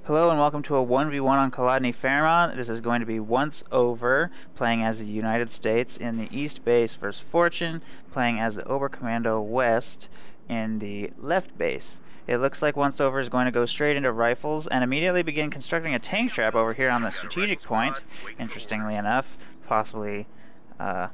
Hello and welcome to a 1v1 on Kholodny Ferma. This is going to be Once Over, playing as the United States in the East Base versus Fortune, playing as the Oberkommando West in the left base. It looks like Once Over is going to go straight into rifles and immediately begin constructing a tank trap over here on the strategic point, interestingly enough, possibly to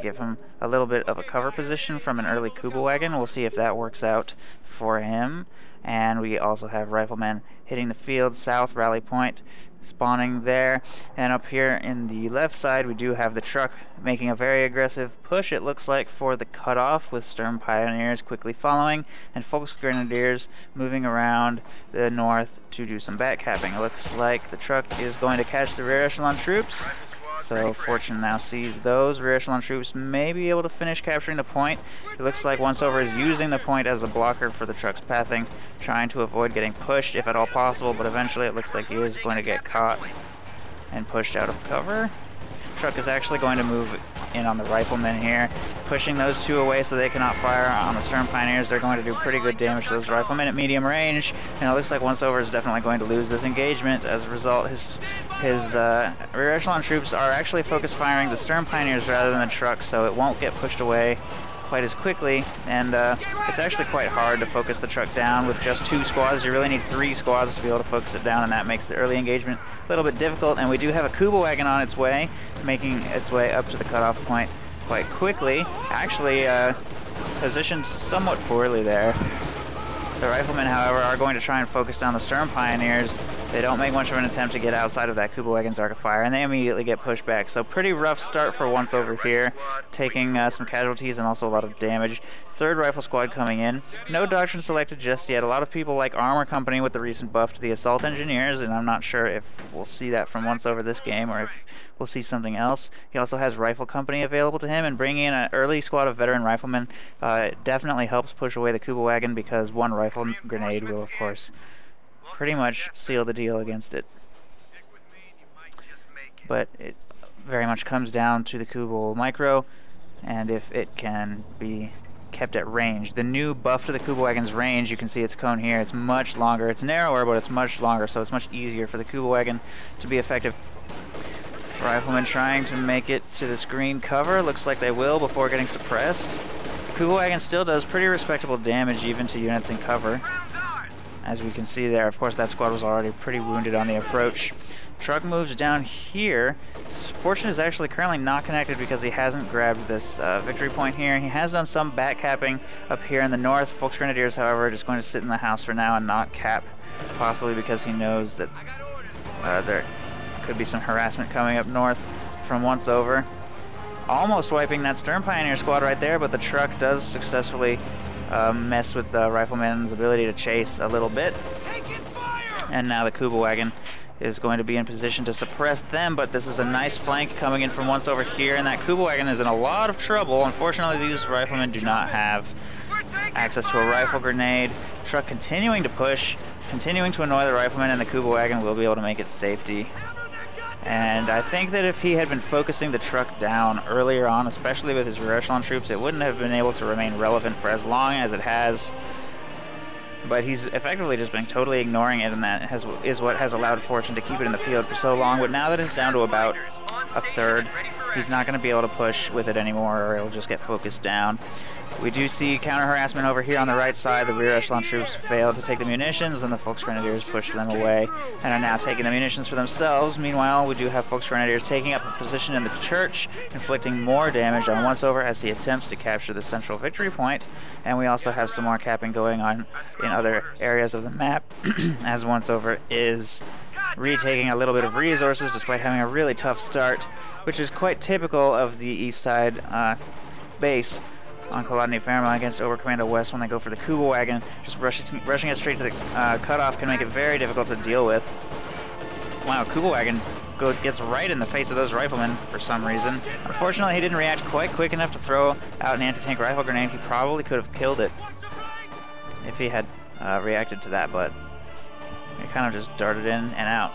give him a little bit of a cover position from an early Kuba wagon. We'll see if that works out for him. And we also have riflemen hitting the field south, rally point, spawning there. And up here in the left side, we do have the truck making a very aggressive push, it looks like, for the cutoff, with Sturm Pioneers quickly following, and Volksgrenadiers moving around the north to do some backcapping. It looks like the truck is going to catch the rear echelon troops. So Fortune now sees those. Rear echelon troops may be able to finish capturing the point. It looks like Once Over is using the point as a blocker for the truck's pathing, trying to avoid getting pushed if at all possible, but eventually it looks like he is going to get caught and pushed out of cover. Truck is actually going to move in on the riflemen here, pushing those two away so they cannot fire on the Sturm Pioneers. They're going to do pretty good damage to those riflemen at medium range, and it looks like Once Over is definitely going to lose this engagement. As a result, his rear echelon troops are actually focus firing the Sturm Pioneers rather than the truck, so it won't get pushed away quite as quickly, and it's actually quite hard to focus the truck down with just 2 squads. You really need 3 squads to be able to focus it down, and that makes the early engagement a little bit difficult. And we do have a Kuba wagon on its way, making its way up to the cutoff point quite quickly. Actually positioned somewhat poorly there. The riflemen, however, are going to try and focus down the Sturm Pioneers. They don't make much of an attempt to get outside of that Kuba wagon's arc of fire, and they immediately get pushed back. So pretty rough start for Once Over here, taking some casualties and also a lot of damage. 3rd Rifle Squad coming in. No doctrine selected just yet. A lot of people like Armor Company with the recent buff to the Assault Engineers, and I'm not sure if we'll see that from Once Over this game or if we'll see something else. He also has Rifle Company available to him, and bringing in an early squad of veteran riflemen definitely helps push away the Kuba wagon, because 1 rifle grenade will, of course, pretty much seal the deal against it. But it very much comes down to the Kuba micro, and if it can be kept at range. The new buff to the Kuba wagon's range, you can see its cone here, it's much longer. It's narrower, but it's much longer, so it's much easier for the Kuba wagon to be effective. Riflemen trying to make it to the screen cover. Looks like they will before getting suppressed. The Kuba wagon still does pretty respectable damage even to units in cover, as we can see there. Of course, that squad was already pretty wounded on the approach. Truck moves down here. Fortune is actually currently not connected because he hasn't grabbed this victory point here. He has done some backcapping up here in the north. Volksgrenadiers, however, are just going to sit in the house for now and not cap, possibly because he knows that there could be some harassment coming up north from Once Over. Almost wiping that Sturm Pioneer squad right there, but the truck does successfully mess with the rifleman's ability to chase a little bit. And now the Kuba wagon is going to be in position to suppress them, but this is a nice flank coming in from Once Over here, and that Kuba wagon is in a lot of trouble. Unfortunately, these riflemen do not have access to a rifle grenade. Truck continuing to push, continuing to annoy the riflemen, and the Kuba wagon will be able to make it to safety. And I think that if he had been focusing the truck down earlier on, especially with his rear echelon troops, it wouldn't have been able to remain relevant for as long as it has. But he's effectively just been totally ignoring it, and that is what has allowed Fortune to keep it in the field for so long. But now that it's down to about a third, he's not going to be able to push with it anymore, or it'll just get focused down. We do see counter-harassment over here on the right side. The rear echelon troops failed to take the munitions, and the Volksgrenadiers pushed them away and are now taking the munitions for themselves. Meanwhile, we do have Volksgrenadiers taking up a position in the church, inflicting more damage on Once Over as he attempts to capture the central victory point. And we also have some more capping going on in other areas of the map as Once Over is retaking a little bit of resources despite having a really tough start, which is quite typical of the east side base on Kholodny Ferma against Oberkommando West. When they go for the Kuba wagon, just rushing it straight to the cutoff can make it very difficult to deal with. Wow, Kuba wagon gets right in the face of those riflemen for some reason. Unfortunately, he didn't react quite quick enough to throw out an anti-tank rifle grenade. He probably could have killed it if he had reacted to that, but he kind of just darted in and out.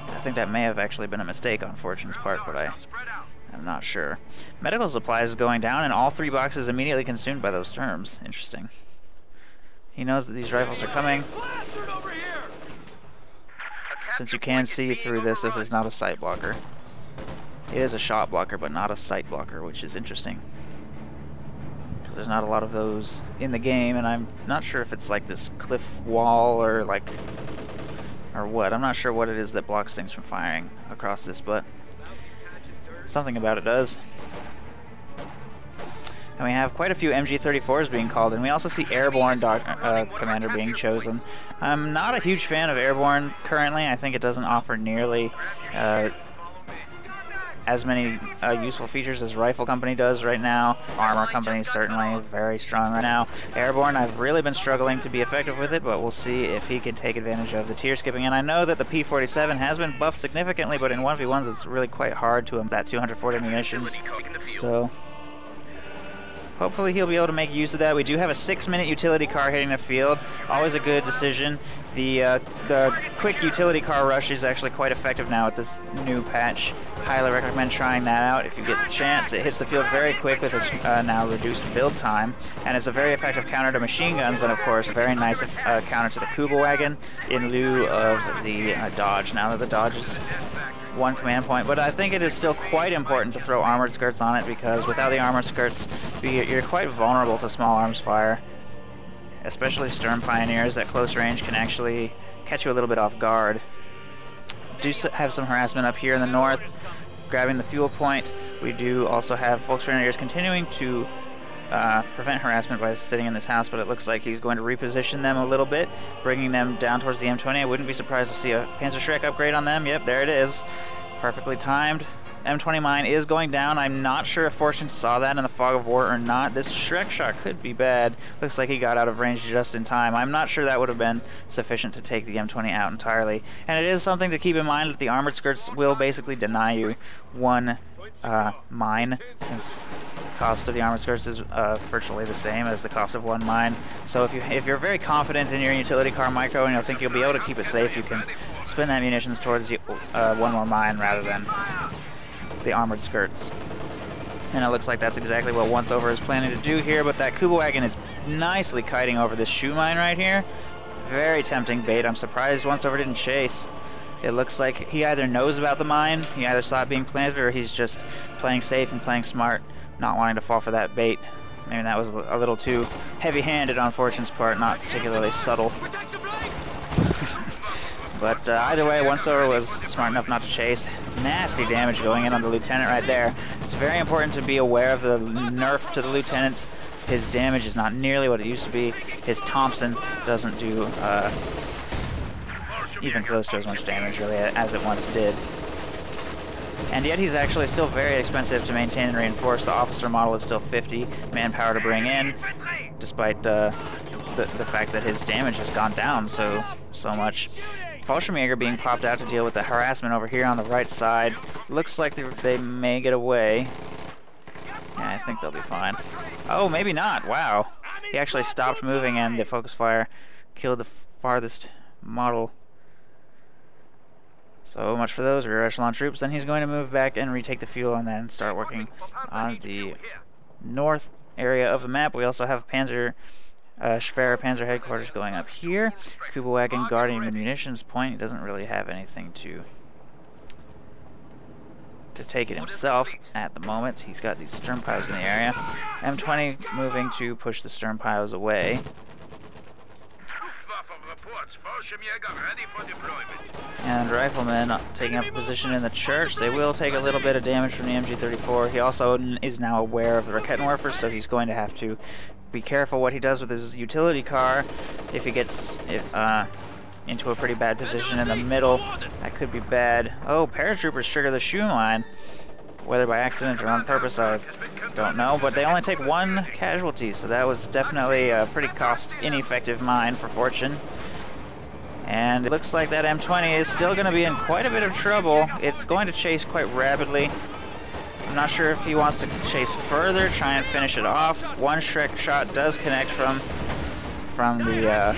I think that may have actually been a mistake on Fortune's part, but I'm not sure. Medical supplies is going down, and all 3 boxes immediately consumed by those Sturms. Interesting. He knows that these rifles are coming. Since you can see through this, this is not a sight blocker. It is a shot blocker, but not a sight blocker, which is interesting. Because there's not a lot of those in the game, and I'm not sure if it's like this cliff wall or like... or what. I'm not sure what it is that blocks things from firing across this, but something about it does. And we have quite a few MG-34s being called, and we also see Airborne Commander being chosen. I'm not a huge fan of Airborne currently. I think it doesn't offer nearly as many useful features as Rifle Company does right now. Armor Company is certainly very strong right now. Airborne, I've really been struggling to be effective with it, but we'll see if he can take advantage of the tier skipping. And I know that the P-47 has been buffed significantly, but in 1v1s it's really quite hard to that 240 munitions. So hopefully he'll be able to make use of that. We do have a 6-minute utility car hitting the field. Always a good decision. The quick utility car rush is actually quite effective now with this new patch. Highly recommend trying that out if you get the chance. It hits the field very quick with its now reduced build time, and it's a very effective counter to machine guns, and of course a very nice counter to the Kubelwagen in lieu of the Dodge. Now that the Dodge is one command point, but I think it is still quite important to throw armored skirts on it, because without the armored skirts you're quite vulnerable to small arms fire, especially Sturm Pioneers at close range can actually catch you a little bit off guard. Do have some harassment up here in the north, grabbing the fuel point. We do also have Volksgrenadiers continuing to prevent harassment by sitting in this house, but it looks like he's going to reposition them a little bit, bringing them down towards the M20. I wouldn't be surprised to see a Panzerschreck upgrade on them. Yep, there it is. Perfectly timed. M20 mine is going down. I'm not sure if Fortune saw that in the fog of war or not. This Shrek shot could be bad. Looks like he got out of range just in time. I'm not sure that would have been sufficient to take the M20 out entirely. And it is something to keep in mind that the armored skirts will basically deny you one mine, since the cost of the armored skirts is virtually the same as the cost of one mine. So if you're very confident in your utility car micro and you think you'll be able to keep it safe, you can spend that munitions towards one more mine rather than the armored skirts. And it looks like that's exactly what Once Over is planning to do here, but that Kubelwagen is nicely kiting over this shoe mine right here. Very tempting bait. I'm surprised Once Over didn't chase. It looks like he either knows about the mine, he either saw it being planted, or he's just playing safe and playing smart, not wanting to fall for that bait. Maybe that was a little too heavy-handed on Fortune's part, not particularly subtle. But either way, Once Over was smart enough not to chase. Nasty damage going in on the lieutenant right there. It's very important to be aware of the nerf to the lieutenant. His damage is not nearly what it used to be. His Thompson doesn't do even close to as much damage really as it once did. And yet he's actually still very expensive to maintain and reinforce. The officer model is still 50 manpower to bring in, despite the fact that his damage has gone down so much. Fallschirmjäger being popped out to deal with the harassment over here on the right side. Looks like they may get away. Yeah, I think they'll be fine. Oh, maybe not. Wow. He actually stopped moving and the focus fire killed the farthest model. So much for those rear echelon troops. Then he's going to move back and retake the fuel and then start working on the north area of the map. We also have Schwerer Panzer headquarters going up here. Kubelwagen guarding the munitions point. He doesn't really have anything to take it himself at the moment. He's got these Sturmpiles in the area. M20 moving to push the Sturmpiles away. And Riflemen taking up a position in the church. They will take a little bit of damage from the MG-34. He also is now aware of the Raketenwerfers, so he's going to have to be careful what he does with his utility car. If he gets into a pretty bad position in the middle, that could be bad. Oh, paratroopers trigger the shoe mine. Whether by accident or on purpose, I don't know, but they only take one casualty, so that was definitely a pretty cost-ineffective mine for Fortune. And it looks like that M20 is still going to be in quite a bit of trouble. It's going to chase quite rapidly. I'm not sure if he wants to chase further, try and finish it off. One Shrek shot does connect from the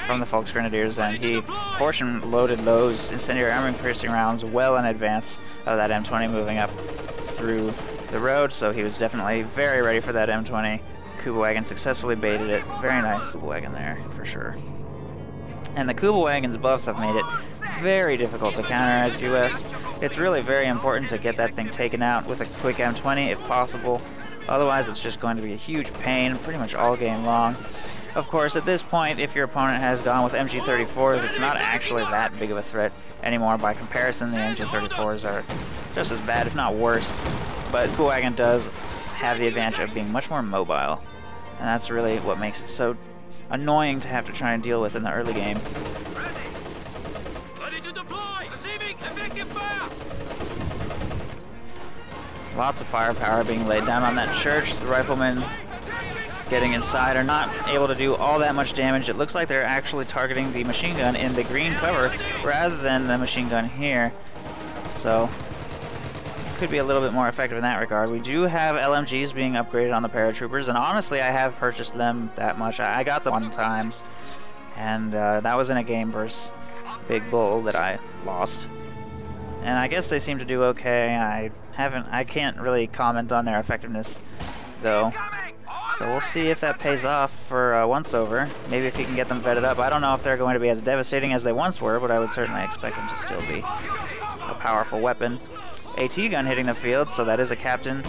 Volksgrenadiers, and Fortune loaded those incendiary armor piercing rounds well in advance of that M20 moving up through the road, so he was definitely very ready for that M20. Kubelwagen successfully baited it. Very nice Kubelwagen there, for sure. And the Kubelwagen's buffs have made it very difficult to counter as US. It's really very important to get that thing taken out with a quick M20 if possible. Otherwise, it's just going to be a huge pain pretty much all game long. Of course, at this point, if your opponent has gone with MG34s, it's not actually that big of a threat anymore. By comparison, the MG34s are just as bad, if not worse. But Kubelwagen does have the advantage of being much more mobile. And that's really what makes it so annoying to have to try and deal with in the early game. Ready to deploy! Receiving effective fire! Lots of firepower being laid down on that church. The riflemen getting inside are not able to do all that much damage. It looks like they're actually targeting the machine gun in the green cover rather than the machine gun here. So could be a little bit more effective in that regard. We do have LMGs being upgraded on the paratroopers, and honestly I have purchased them that much. I got them one time, and that was in a game versus Big Bull that I lost. And I guess they seem to do okay. I can't really comment on their effectiveness though. So we'll see if that pays off for once over. Maybe if he can get them vetted up. I don't know if they're going to be as devastating as they once were, but I would certainly expect them to still be a powerful weapon. AT gun hitting the field, so that is a captain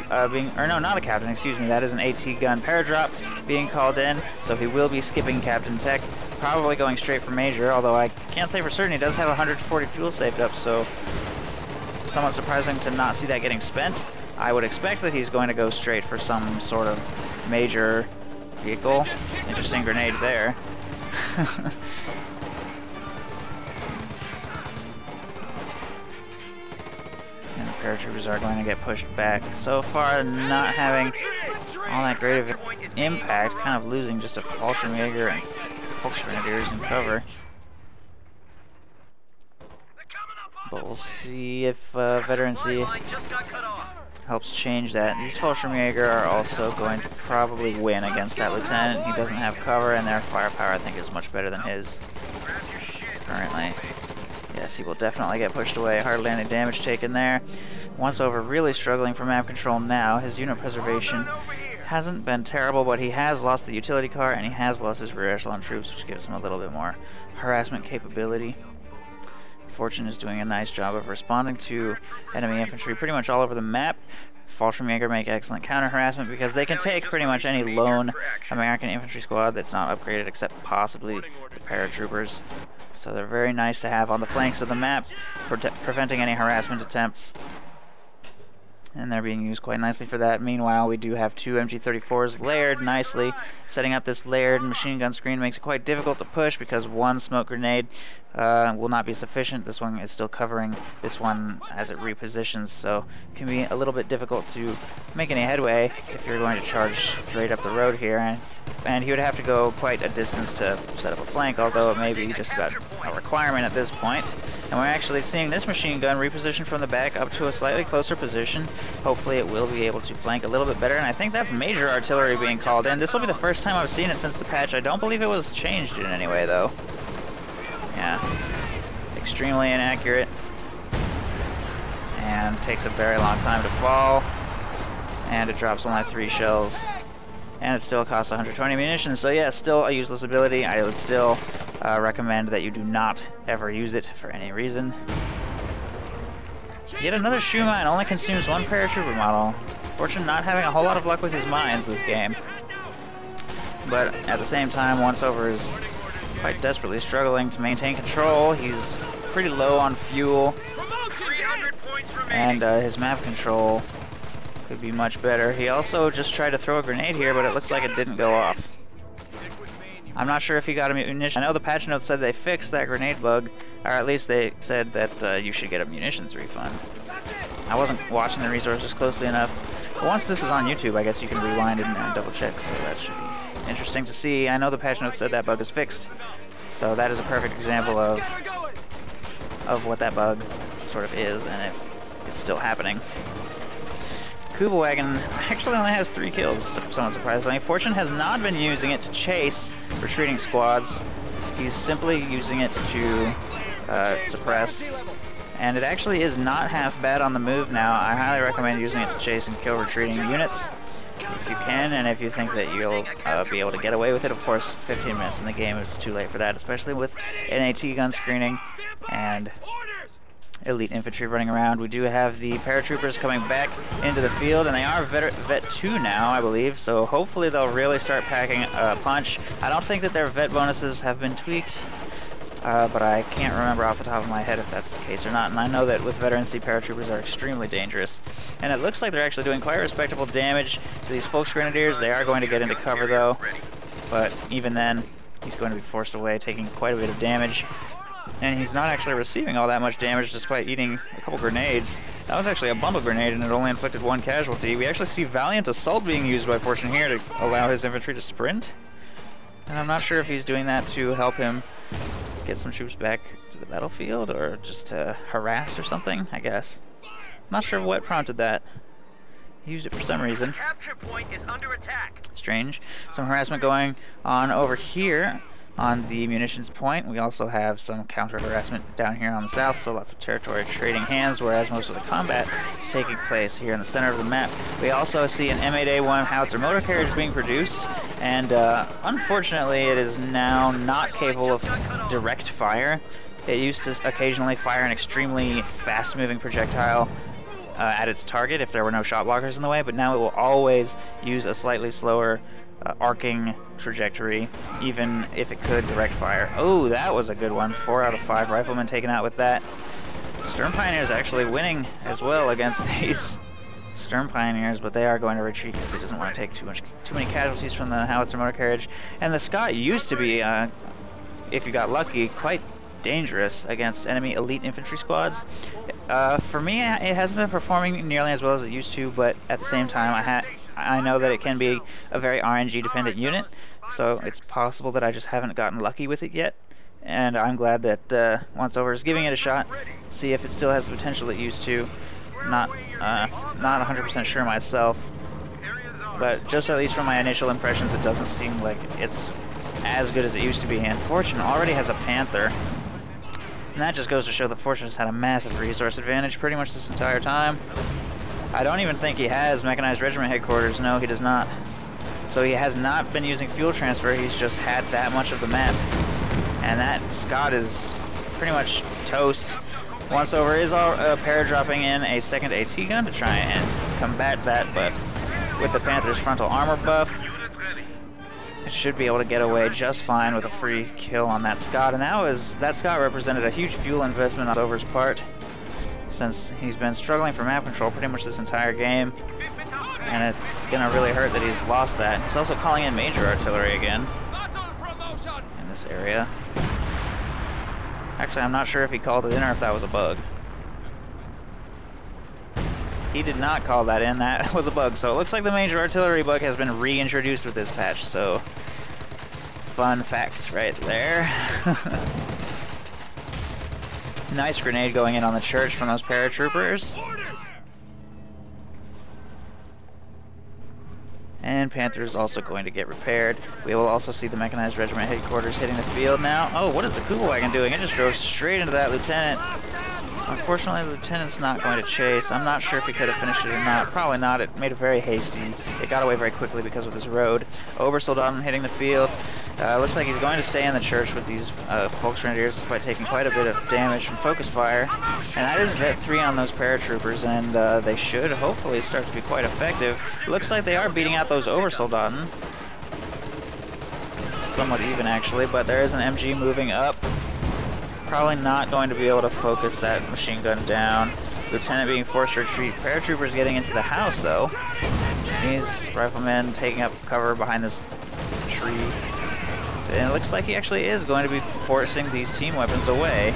not a captain, excuse me, that is an AT gun paradrop being called in, so he will be skipping Captain Tech, probably going straight for Major, although I can't say for certain. He does have 140 fuel saved up, so somewhat surprising to not see that getting spent. I would expect that he's going to go straight for some sort of Major vehicle. Interesting grenade there. And the paratroopers are going to get pushed back. So far, not having all that great of an impact, kind of losing just a Fallschirmjäger and Volksgrenadiers in cover. But we'll see if veterancy helps change that. These Fallschirmjäger are also going to probably win against that lieutenant. He doesn't have cover, and their firepower, I think, is much better than his currently. Yes, he will definitely get pushed away. Hardly any damage taken there. Once over, really struggling for map control now. His unit preservation hasn't been terrible, but he has lost the utility car, and he has lost his rear echelon troops, which gives him a little bit more harassment capability. Fortune is doing a nice job of responding to enemy infantry pretty much all over the map. Fallschirmjäger make excellent counter harassment because they can take pretty much any lone American infantry squad that's not upgraded except possibly the paratroopers. So they're very nice to have on the flanks of the map, preventing any harassment attempts. And they're being used quite nicely for that. Meanwhile, we do have two MG34s layered nicely. Setting up this layered machine gun screen makes it quite difficult to push because one smoke grenade will not be sufficient. This one is still covering this one as it repositions, so it can be a little bit difficult to make any headway if you're going to charge straight up the road here. And he would have to go quite a distance to set up a flank, although it may be just about a requirement at this point. And we're actually seeing this machine gun reposition from the back up to a slightly closer position. Hopefully it will be able to flank a little bit better, and I think that's major artillery being called in. This will be the first time I've seen it since the patch. I don't believe it was changed in any way, though. Yeah, extremely inaccurate, and takes a very long time to fall, and it drops only 3 shells, and it still costs 120 munitions, so yeah, still a useless ability. I would still recommend that you do not ever use it for any reason. Yet another shoe mine only consumes 1 paratrooper model. Fortune not having a whole lot of luck with his mines this game. But at the same time, Once Over is quite desperately struggling to maintain control. He's pretty low on fuel, and his map control could be much better. He also just tried to throw a grenade here, but it looks like it didn't go off. I'm not sure if he got a munition. I know the patch notes said they fixed that grenade bug, or at least they said that you should get a munitions refund. I wasn't watching the resources closely enough. But once this is on YouTube, I guess you can rewind and double check, so that should be interesting to see. I know the patch notes said that bug is fixed, so that is a perfect example of what that bug sort of is, and if it's still happening. Kubelwagen actually only has 3 kills, somewhat surprisingly. Fortune has not been using it to chase retreating squads. He's simply using it to suppress, and it actually is not half bad on the move now. I highly recommend using it to chase and kill retreating units. if you can, and if you think that you'll be able to get away with it. Of course, 15 minutes in the game is too late for that, especially with NAT gun screening and elite infantry running around. We do have the paratroopers coming back into the field, and they are vet 2 now, I believe, so hopefully they'll really start packing a punch. I don't think that their vet bonuses have been tweaked, but I can't remember off the top of my head if that's the case or not, and I know that with veterancy, paratroopers are extremely dangerous. And it looks like they're actually doing quite respectable damage to these Volksgrenadiers. They are going to get into cover, though, but even then, he's going to be forced away, taking quite a bit of damage. And he's not actually receiving all that much damage despite eating a couple grenades. That was actually a bundle grenade, and it only inflicted 1 casualty. We actually see Valiant Assault being used by Fortune here to allow his infantry to sprint. And I'm not sure if he's doing that to help him get some troops back to the battlefield, or just to harass or something, I guess. Not sure what prompted that. He used it for some reason. Capture point is under attack. Strange. Some harassment going on over here on the munitions point. We also have some counter harassment down here on the south, so lots of territory trading hands, whereas most of the combat is taking place here in the center of the map. We also see an M8A1 howitzer motor carriage being produced, and unfortunately it is now not capable of direct fire. It used to occasionally fire an extremely fast-moving projectile at its target if there were no shot blockers in the way, but now it will always use a slightly slower arcing trajectory, even if it could direct fire. Oh, that was a good one. 4 out of 5 riflemen taken out with that. Sturm Pioneers actually winning as well against these Sturm Pioneers, but they are going to retreat because he doesn't want to take too many casualties from the howitzer motor carriage. And the Scott used to be, if you got lucky, quite dangerous against enemy elite infantry squads. For me, it hasn't been performing nearly as well as it used to, but at the same time, I know that it can be a very RNG dependent unit, so it's possible that I just haven't gotten lucky with it yet. And I'm glad that Once Over is giving it a shot, see if it still has the potential it used to. Not 100% sure myself, but just at least from my initial impressions, it doesn't seem like it's as good as it used to be. And Fortune already has a Panther, and that just goes to show that Fortune has had a massive resource advantage pretty much this entire time. I don't even think he has Mechanized Regiment headquarters. No, he does not. So he has not been using fuel transfer, he's just had that much of the map. And that Scott is pretty much toast. Once Over is para-dropping in a second AT gun to try and combat that, but with the Panther's frontal armor buff, it should be able to get away just fine with a free kill on that Scott. And that Scott represented a huge fuel investment on Over's part, since he's been struggling for map control pretty much this entire game, and it's gonna really hurt that he's lost that. He's also calling in major artillery again in this area. Actually, I'm not sure if he called it in or if that was a bug. He did not call that in, that was a bug. So it looks like the major artillery bug has been reintroduced with this patch, so fun fact right there. Nice grenade going in on the church from those paratroopers. And Panther is also going to get repaired. We will also see the Mechanized Regiment headquarters hitting the field now. Oh, what is the Kubel wagon doing? It just drove straight into that lieutenant. Unfortunately, the lieutenant's not going to chase. I'm not sure if he could have finished it or not. Probably not. It made it very hasty. It got away very quickly because of this road. Obersoldaten hitting the field. Looks like he's going to stay in the church with these Volksgrenadiers despite taking quite a bit of damage from focus fire. And that is vet 3 on those paratroopers, and they should hopefully start to be quite effective. Looks like they are beating out those Obersoldaten. Somewhat even, actually, but there is an MG moving up. Probably not going to be able to focus that machine gun down. Lieutenant being forced to retreat. Paratroopers getting into the house, though. These riflemen taking up cover behind this tree. And it looks like he actually is going to be forcing these team weapons away.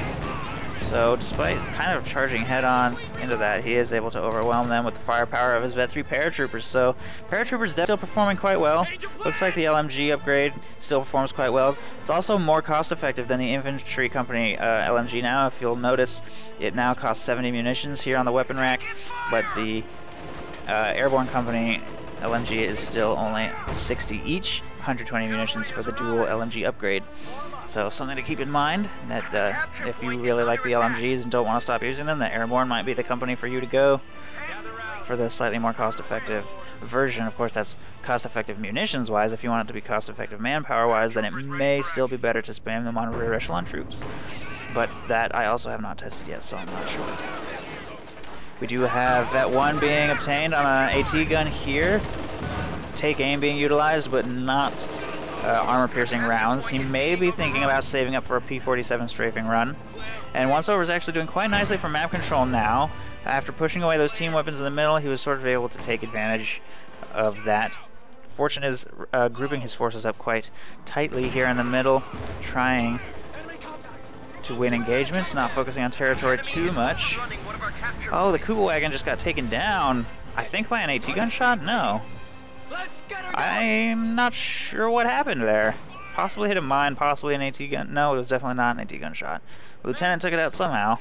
So despite kind of charging head-on into that, he is able to overwhelm them with the firepower of his Vet 3 paratroopers. So paratroopers definitely still performing quite well. Looks like the LMG upgrade still performs quite well. It's also more cost-effective than the infantry company LMG now. If you'll notice, it now costs 70 munitions here on the weapon rack, but the airborne company LMG is still only 60 each, 120 munitions for the dual LMG upgrade. So something to keep in mind, that if you really like the LMGs and don't want to stop using them, the Airborne might be the company for you to go. for the slightly more cost-effective version. Of course, that's cost-effective munitions-wise. If you want it to be cost-effective manpower-wise, then it may still be better to spam them on rear echelon troops. But that I also have not tested yet, so I'm not sure. We do have that one being obtained on an AT gun here. Take aim being utilized, but not armor-piercing rounds. He may be thinking about saving up for a P-47 strafing run. And Once Over is actually doing quite nicely for map control now. After pushing away those team weapons in the middle, he was sort of able to take advantage of that. Fortune is grouping his forces up quite tightly here in the middle, trying to win engagements, not focusing on territory too much. Oh, the Kuba wagon just got taken down, I think by an AT gun shot? No. I'm not sure what happened there. Possibly hit a mine, possibly an AT gun. No, it was definitely not an AT gun shot. The lieutenant took it out somehow.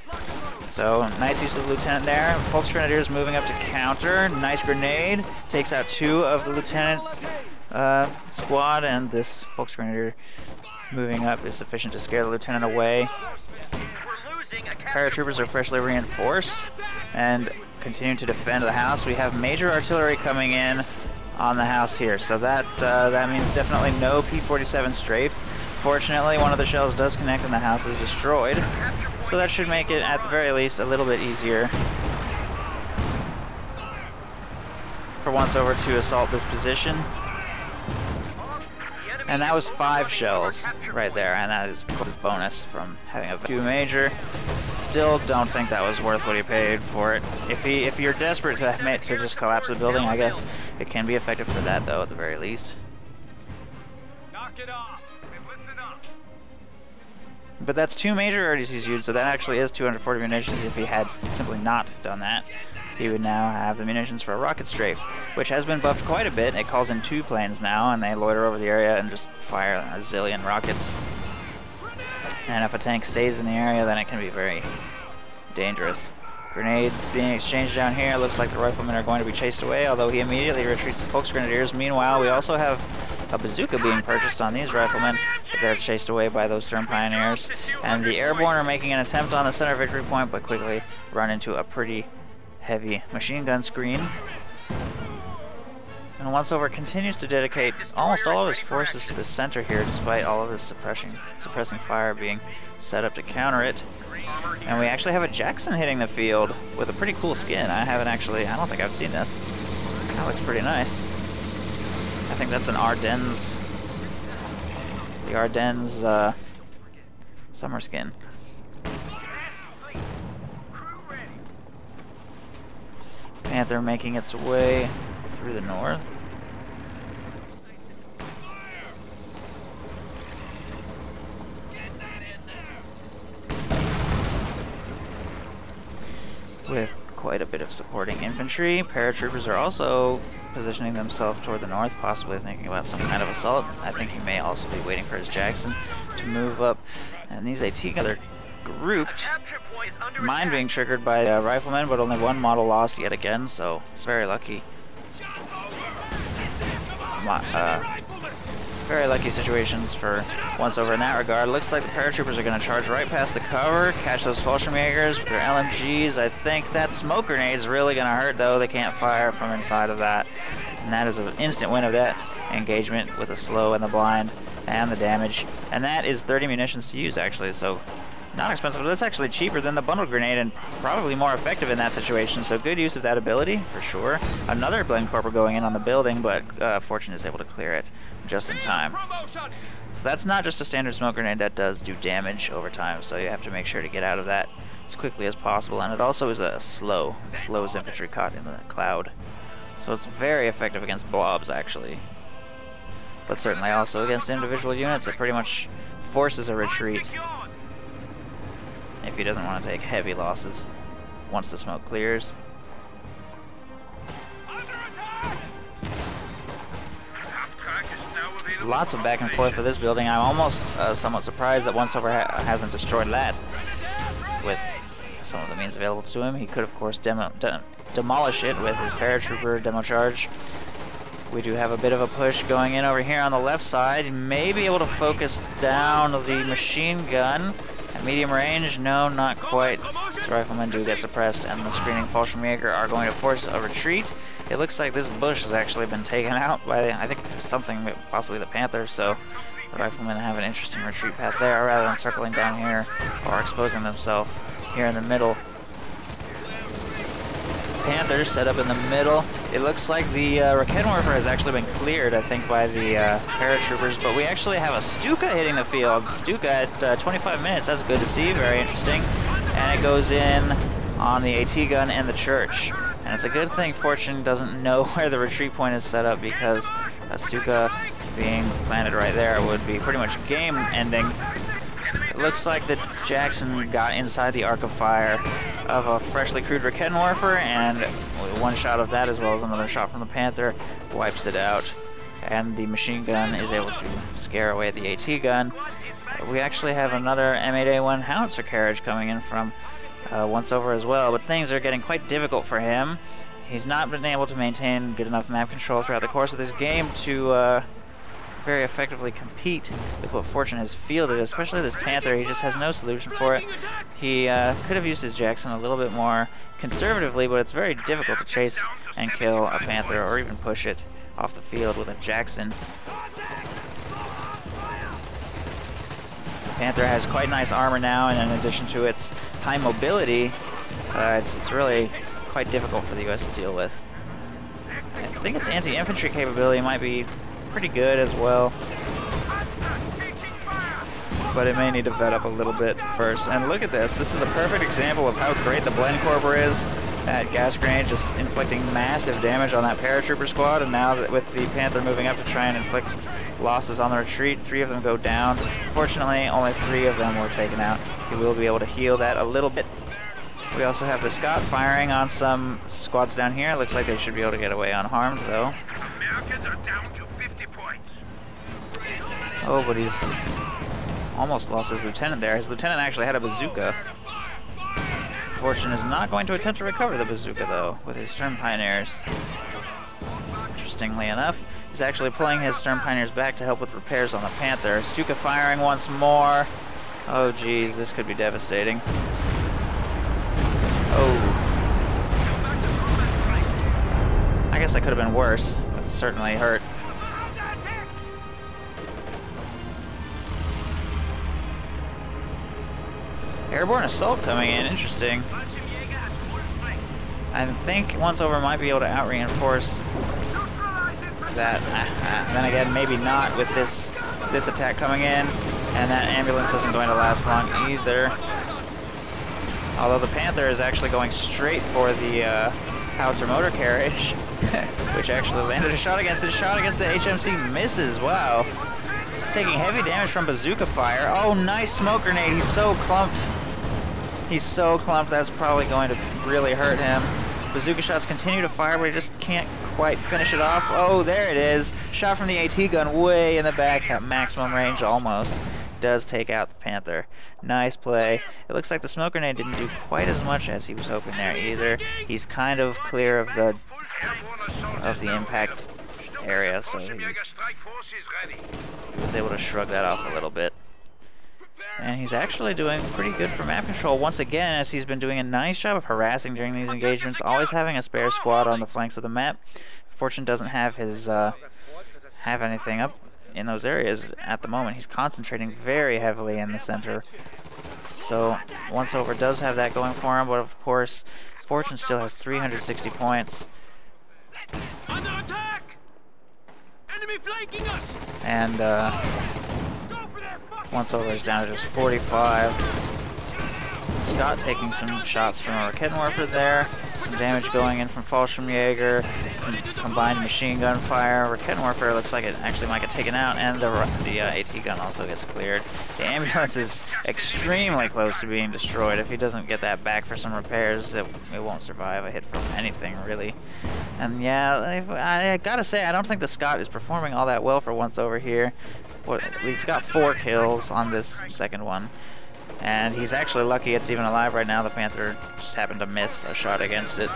So, nice use of the lieutenant there. Volks Grenadiers moving up to counter. Nice grenade. Takes out 2 of the lieutenant squad, and this Volks Grenadier moving up is sufficient to scare the lieutenant away. Paratroopers are freshly reinforced and continuing to defend the house. We have major artillery coming in on the house here, so that means definitely no P-47 strafe. Fortunately, one of the shells does connect and the house is destroyed, so that should make it, at the very least, a little bit easier for Once Over to assault this position. And that was 5 shells right there, and that is a bonus from having a 2 major. Still don't think that was worth what he paid for it. If you're desperate to just collapse the building, I guess it can be effective for that, though, at the very least. Knock it off and listen up. But that's 2 major RDCs used, so that actually is 240 munitions. If he had simply not done that, he would now have the munitions for a rocket strafe, which has been buffed quite a bit. It calls in 2 planes now, and they loiter over the area and just fire a zillion rockets. And if a tank stays in the area, then it can be very dangerous. Grenades being exchanged down here. Looks like the riflemen are going to be chased away, although he immediately retreats the Volks Grenadiers. Meanwhile, we also have a bazooka being purchased on these riflemen, but they're chased away by those Stern Pioneers. And the airborne are making an attempt on the center victory point, but quickly run into a pretty heavy machine gun screen. And Once Over continues to dedicate almost all of his forces to the center here, despite all of his suppressing fire being set up to counter it. And we actually have a Jackson hitting the field with a pretty cool skin. I don't think I've seen this. That looks pretty nice. I think that's an Ardennes, the Ardennes summer skin. Panther making its way through the north. With quite a bit of supporting infantry. Paratroopers are also positioning themselves toward the north, possibly thinking about some kind of assault. I think he may also be waiting for his Jackson to move up. And these AT guns are grouped. Mine being triggered by riflemen, but only 1 model lost yet again, so it's very lucky. Very lucky situations for Once Over in that regard. Looks like the paratroopers are going to charge right past the cover, catch those Fallschirmjägers with their LMGs. I think that smoke grenade is really going to hurt, though. They can't fire from inside of that. And that is an instant win of that engagement with the slow and the blind and the damage. And that is 30 munitions to use, actually, so not expensive. That's actually cheaper than the bundle grenade and probably more effective in that situation, so good use of that ability, for sure. Another Blame Corporal going in on the building, but Fortune is able to clear it just in time. So that's not just a standard smoke grenade, that does do damage over time, so you have to make sure to get out of that as quickly as possible, and it also is a slows infantry caught in the cloud. So it's very effective against blobs, actually. But certainly also against individual units, it pretty much forces a retreat if he doesn't want to take heavy losses once the smoke clears. Lots of back and forth for this building. I'm almost somewhat surprised that Once Over hasn't destroyed that with some of the means available to him. He could, of course, demolish it with his paratrooper demo charge. We do have a bit of a push going in over here on the left side. He may be able to focus down the machine gun At medium range, no, not quite. These riflemen do get suppressed, and the screening Fallschirmjäger are going to force a retreat. It looks like this bush has actually been taken out by, I think, something, possibly the Panthers, so the riflemen have an interesting retreat path there, rather than circling down here or exposing themselves here in the middle. Panthers set up in the middle. It looks like the Raketenwerfer has actually been cleared, I think, by the paratroopers, but we actually have a Stuka hitting the field. Stuka at 25 minutes, that's good to see, very interesting. And it goes in on the AT gun and the church. And it's a good thing Fortune doesn't know where the retreat point is set up, because a Stuka being planted right there would be pretty much game ending. It looks like that Jackson got inside the arc of fire of a freshly crewed Raketenwerfer, and one shot of that, as well as another shot from the Panther, wipes it out. And the machine gun is able to scare away the AT gun. We actually have another M8A1 howitzer carriage coming in from once over as well, but things are getting quite difficult for him. He's not been able to maintain good enough map control throughout the course of this game to very effectively compete with what Fortune has fielded, especially this Panther. He just has no solution for it. He could have used his Jackson a little bit more conservatively, but it's very difficult to chase and kill a Panther or even push it off the field with a Jackson. Panther has quite nice armor now, and in addition to its high mobility, it's really quite difficult for the US to deal with. I think its anti-infantry capability might be pretty good as well, but it may need to vet up a little bit first. And look at this. This is a perfect example of how great the Blend Corporal is at gas grenade, just inflicting massive damage on that paratrooper squad. And now that with the Panther moving up to try and inflict losses on the retreat, 3 of them go down. Fortunately, only 3 of them were taken out. He will be able to heal that a little bit. We also have the Scott firing on some squads down here. It looks like they should be able to get away unharmed, though. Americans are down to 50 points. Oh, but he's almost lost his lieutenant there. His lieutenant actually had a bazooka. Fortune is not going to attempt to recover the bazooka, though, with his Sturm Pioneers. Interestingly enough, he's actually pulling his Sturm Pioneers back to help with repairs on the Panther. Stuka firing once more. Oh, geez, this could be devastating. Oh. I guess that could have been worse, but it certainly hurt. Airborne assault coming in, interesting. I think once over might be able to out-reinforce that. Then again, maybe not with this attack coming in, and that ambulance isn't going to last long either. Although the Panther is actually going straight for the howitzer motor carriage, which actually landed a shot against it. Shot against the HMC misses. Wow. It's taking heavy damage from bazooka fire. Oh, nice smoke grenade. He's so clumped. He's so clumped, that's probably going to really hurt him. Bazooka shots continue to fire, but he just can't quite finish it off. Oh, there it is. Shot from the AT gun way in the back at maximum range almost. Does take out the Panther. Nice play. It looks like the smoke grenade didn't do quite as much as he was hoping there either. He's kind of clear of the impact area, so he was able to shrug that off a little bit. And he's actually doing pretty good for map control once again, as he's been doing a nice job of harassing during these engagements, always having a spare squad on the flanks of the map. Fortune doesn't have his have anything up in those areas at the moment. He's concentrating very heavily in the center. So once over does have that going for him, but of course Fortune still has 360 points. Under attack! Enemy flanking us! And once over is down to just 45. Scott taking some shots from a Raketenwerfer there. Some damage going in from Fallschirmjäger. Combined machine gun fire. Raketenwerfer looks like it actually might get taken out, and the AT gun also gets cleared. The ambulance is extremely close to being destroyed. If he doesn't get that back for some repairs, it won't survive a hit from anything, really. And yeah, I gotta say, I don't think the Scott is performing all that well for once over here. He's got 4 kills on this second one. And he's actually lucky it's even alive right now. The Panther just happened to miss a shot against it.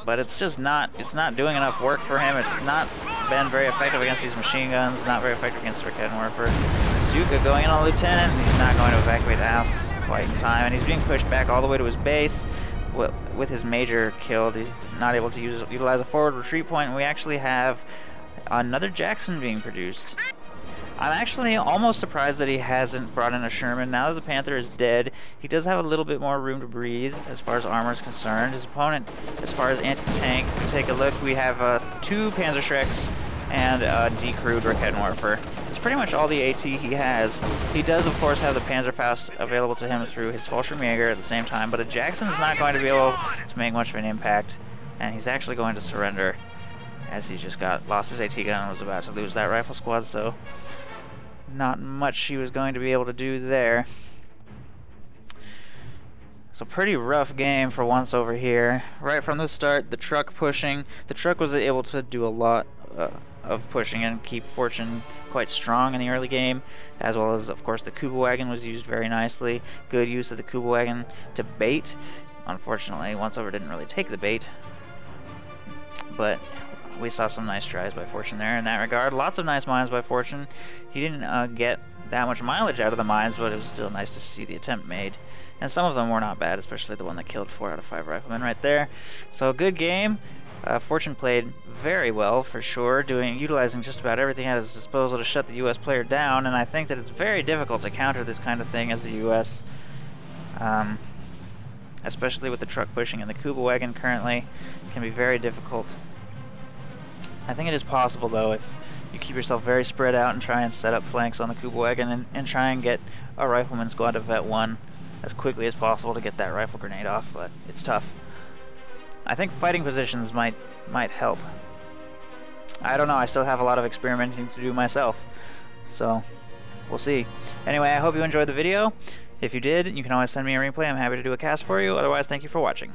But it's just not doing enough work for him. It's not been very effective against these machine guns, not very effective against the Raketenwerfer. bazooka going in on the lieutenant. He's not going to evacuate the house quite in time, and he's being pushed back all the way to his base. With his major killed, he's not able to utilize a forward retreat point, and we actually have another Jackson being produced. I'm actually almost surprised that he hasn't brought in a Sherman. Now that the Panther is dead, he does have a little bit more room to breathe as far as armor is concerned. His opponent, as far as anti-tank, if we take a look, we have 2 Panzerschrecks and a decrewed Raketenwerfer. It's pretty much all the AT he has. He does, of course, have the Panzerfaust available to him through his Fallschirmjäger at the same time, but a Jackson's not going to be able to make much of an impact, and he's actually going to surrender as he just lost his AT gun and was about to lose that rifle squad, so not much he was going to be able to do there. So pretty rough game for once over here. Right from the start, the truck pushing. The truck was able to do a lot of pushing and keep Fortune quite strong in the early game, as well as, of course, the Kubelwagen was used very nicely. Good use of the Kubelwagen to bait. Unfortunately, once over didn't really take the bait, but we saw some nice tries by Fortune there in that regard. Lots of nice mines by Fortune. He didn't get that much mileage out of the mines, but it was still nice to see the attempt made. And some of them were not bad, especially the one that killed 4 out of 5 riflemen right there. So a good game. Fortune played very well for sure, utilizing just about everything at his disposal to shut the U.S. player down, and I think that it's very difficult to counter this kind of thing as the U.S., especially with the truck pushing and the Kubelwagen currently. It can be very difficult. I think it is possible, though, if you keep yourself very spread out and try and set up flanks on the Kubelwagen and try and get a rifleman squad to vet 1 as quickly as possible to get that rifle grenade off, but it's tough. I think fighting positions might help. I don't know, I still have a lot of experimenting to do myself, so we'll see. Anyway, I hope you enjoyed the video. If you did, you can always send me a replay. I'm happy to do a cast for you. Otherwise, thank you for watching.